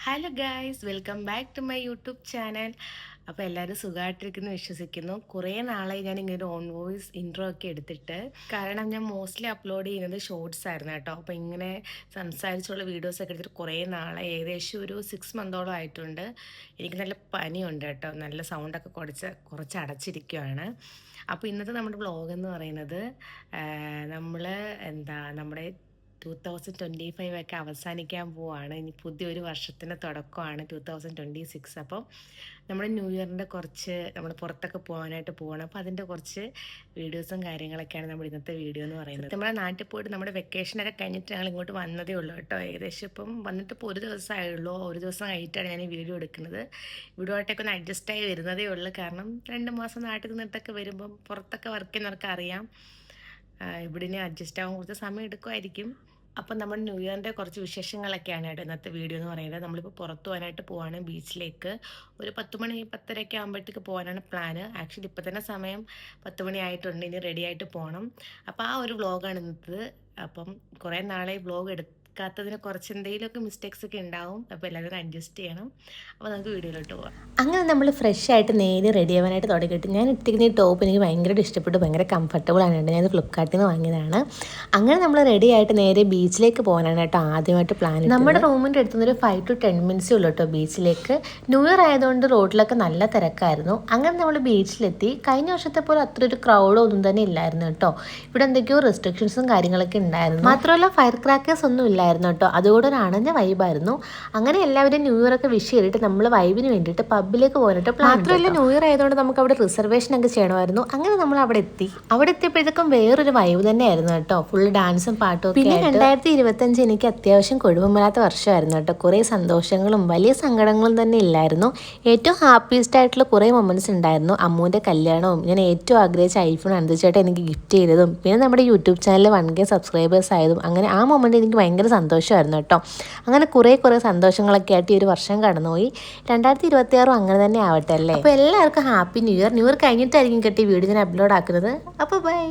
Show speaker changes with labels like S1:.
S1: Hello guys, welcome back to my YouTube channel. അപ്പോൾ എല്ലാവരും സുഖമായിട്ടിരിക്കുന്നു വിശ്വസിക്കുന്നു. കുറേ നാളായി ഞാൻ ഇങ്ങനെ ഓൺ വോയിസ് ഇൻട്രോ ഒക്കെ എടുത്തിട്ട്. കാരണം ഞാൻ മോസ്റ്റ്ലി അപ്ലോഡ് ചെയ്യുന്നത് ഷോർട്സ് ആയിരുന്നു കേട്ടോ. അപ്പോൾ ഇങ്ങനെ സംസാരിച്ചുള്ള വീഡിയോസൊക്കെ എടുത്തിട്ട് കുറേ നാളായി, ഏകദേശം ഒരു 6 മന്തോളം ആയിട്ടുണ്ട്. എനിക്ക് നല്ല പനിയുണ്ട് കേട്ടോ, നല്ല സൗണ്ടൊക്കെ കുറച്ച് അടച്ചിരിക്കുകയാണ്. അപ്പോൾ ഇന്നത്തെ നമ്മുടെ വ്ളോഗ് എന്ന് പറയുന്നത് നമ്മൾ നമ്മുടെ 2025 ഒക്കെ അവസാനിക്കാൻ പോവാണ്. ഇനി പുതിയൊരു വർഷത്തിൻ്റെ തുടക്കമാണ് 2026. അപ്പം നമ്മുടെ ന്യൂ ഇയറിൻ്റെ നമ്മൾ പുറത്തൊക്കെ പോകാനായിട്ട് പോകണം. അപ്പോൾ അതിൻ്റെ കുറച്ച് വീഡിയോസും കാര്യങ്ങളൊക്കെയാണ് നമ്മുടെ ഇന്നത്തെ വീഡിയോ എന്ന് പറയുന്നത്. നമ്മുടെ നാട്ടിൽ പോയിട്ട് നമ്മുടെ വെക്കേഷനൊക്കെ കഴിഞ്ഞിട്ട് ഞങ്ങൾ ഇങ്ങോട്ട് വന്നതേ ഉള്ളൂ കേട്ടോ. ഏകദേശം ഇപ്പം വന്നിട്ട് ഇപ്പോൾ ഒരു ദിവസമായുള്ളൂ. ഒരു ദിവസം കഴിഞ്ഞിട്ടാണ് ഞാൻ ഈ വീഡിയോ എടുക്കുന്നത്. വീഡിയോ ആയിട്ടൊക്കെ ഒന്ന് അഡ്ജസ്റ്റായി വരുന്നതേ ഉള്ളൂ. കാരണം 2 മാസം നാട്ടിൽ നിന്നിട്ടൊക്കെ വരുമ്പം പുറത്തൊക്കെ വർക്ക് ചെയ്യുന്നവർക്ക് അറിയാം, ഇവിടെ ഇനി അഡ്ജസ്റ്റ് ആവാൻ കുറച്ച് സമയം എടുക്കുമായിരിക്കും. അപ്പം നമ്മുടെ ന്യൂ ഇയറിൻ്റെ കുറച്ച് വിശേഷങ്ങളൊക്കെയാണ് കേട്ടോ ഇന്നത്തെ വീഡിയോ എന്ന് പറയുന്നത്. നമ്മളിപ്പോൾ പുറത്ത് പോകാനായിട്ട് പോവാണ്, ബീച്ചിലേക്ക്. ഒരു 10 മണി 10:30 ആകുമ്പോഴത്തേക്ക് പോകാനാണ് പ്ലാന്. ആക്ച്വലി ഇപ്പോൾ തന്നെ സമയം 10 മണി ആയിട്ടുണ്ട്, ഇനി റെഡി ആയിട്ട് പോകണം. അപ്പോൾ ആ ഒരു വ്ളോഗാണ് ഇന്നത്തത്. അപ്പം കുറേ നാളെ വ്ളോഗ് എടുക്കാത്തതിന് കുറച്ച് എന്തെങ്കിലുമൊക്കെ മിസ്റ്റേക്സ് ഒക്കെ ഉണ്ടാവും. അപ്പോൾ എല്ലാവരും അഡ്ജസ്റ്റ് ചെയ്യണം. അപ്പോൾ നമുക്ക് വീഡിയോയിലോട്ട് പോകാം.
S2: അങ്ങനെ നമ്മൾ ഫ്രഷ് ആയിട്ട് നേരെ റെഡി ആവാനായിട്ട് തുടങ്ങിയിട്ട്, ഞാൻ ഇട്ടിരിക്കുന്ന ഈ ടോപ്പ് എനിക്ക് ഭയങ്കരമായിട്ട് ഇഷ്ടപ്പെട്ടു, ഭയങ്കര കംഫർട്ടബിൾ ആണ് കേട്ടോ. ഞാനത് ഫ്ലിപ്കാർട്ടിൽ നിന്ന് വാങ്ങിയതാണ്. അങ്ങനെ നമ്മൾ റെഡി ആയിട്ട് നേരെ ബീച്ചിലേക്ക് പോകാനാണ് കേട്ടോ ആദ്യമായിട്ട് പ്ലാൻ. നമ്മുടെ റൂമിൻ്റെ അടുത്തുനിന്നൊരു 5 to 10 മിനിറ്റ്സേ ഉള്ളൂ കേട്ടോ ബീച്ചിലേക്ക്. ന്യൂ ഇയർ ആയതുകൊണ്ട് റോഡിലൊക്കെ നല്ല തിരക്കായിരുന്നു. അങ്ങനെ നമ്മൾ ബീച്ചിലെത്തി. കഴിഞ്ഞ വർഷത്തെ പോലെ അത്ര ഒരു ക്രൗഡോ ഒന്നും തന്നെ ഇല്ലായിരുന്നു കേട്ടോ. ഇവിടെ എന്തൊക്കെയോ റെസ്ട്രിക്ഷൻസും കാര്യങ്ങളൊക്കെ ഉണ്ടായിരുന്നു. മാത്രമല്ല ഫയർ ക്രാക്കേഴ്സ് ഒന്നും ഇല്ലായിരുന്നു കേട്ടോ. അതുകൊണ്ട് ഒരു അണഞ്ഞ വൈബായിരുന്നു. അങ്ങനെ എല്ലാവരും ന്യൂ ഇയർ ഒക്കെ വിഷ് ചെയ്തിട്ട് നമ്മൾ വൈബിന് വേണ്ടിയിട്ട് പബ്ബിലേക്ക് പോകാനായിട്ട് പ്ലാൻ. മാത്രമല്ല ന്യൂ ഇയർ ആയതുകൊണ്ട് നമുക്ക് അവിടെ റിസർവേഷൻ ഒക്കെ ചെയ്യണമായിരുന്നു. അങ്ങനെ നമ്മൾ അവിടെ എത്തിയപ്പോഴത്തേക്കും വേറൊരു വൈബ് തന്നെയായിരുന്നു കേട്ടോ. ഫുൾ ഡാൻസും പാട്ടും ഒക്കെ. പിന്നെ 2025 എനിക്ക് അത്യാവശ്യം കുഴപ്പമില്ലാത്ത വർഷമായിരുന്നു കേട്ടോ. കുറേ സന്തോഷങ്ങളും വലിയ സങ്കടങ്ങളും തന്നെ ഇല്ലായിരുന്നു. ഏറ്റവും ഹാപ്പിയസ്റ്റ് ആയിട്ടുള്ള കുറേ മൊമെന്റ്സ് ഉണ്ടായിരുന്നു. അമ്മൂൻ്റെ കല്യാണവും ഞാൻ ഏറ്റവും ആഗ്രഹിച്ച ഐഫോൺ അനന്തചേട്ടൻ എനിക്ക് ഗിഫ്റ്റ് ചെയ്തതും പിന്നെ നമ്മുടെ യൂട്യൂബ് ചാനലിൽ 1K സബ്സ്ക്രൈബേഴ്സ് ആയതും. അങ്ങനെ ആ മൊമെന്റ് എനിക്ക് ഭയങ്കര സന്തോഷമായിരുന്നു കേട്ടോ. അങ്ങനെ കുറേ സന്തോഷങ്ങളൊക്കെ ആയിട്ട് ഈ ഒരു വർഷം കടന്നുപോയി. 2026 അങ്ങനെ തന്നെ ആവട്ടെ അല്ലേ. അപ്പോൾ എല്ലാവർക്കും happy new year. New year കഴിഞ്ഞിട്ടായിരിക്കും കേട്ടോ ഈ വീഡിയോ ഞാൻ അപ്ലോഡ് ആക്കുന്നത്. അപ്പോൾ ബൈ.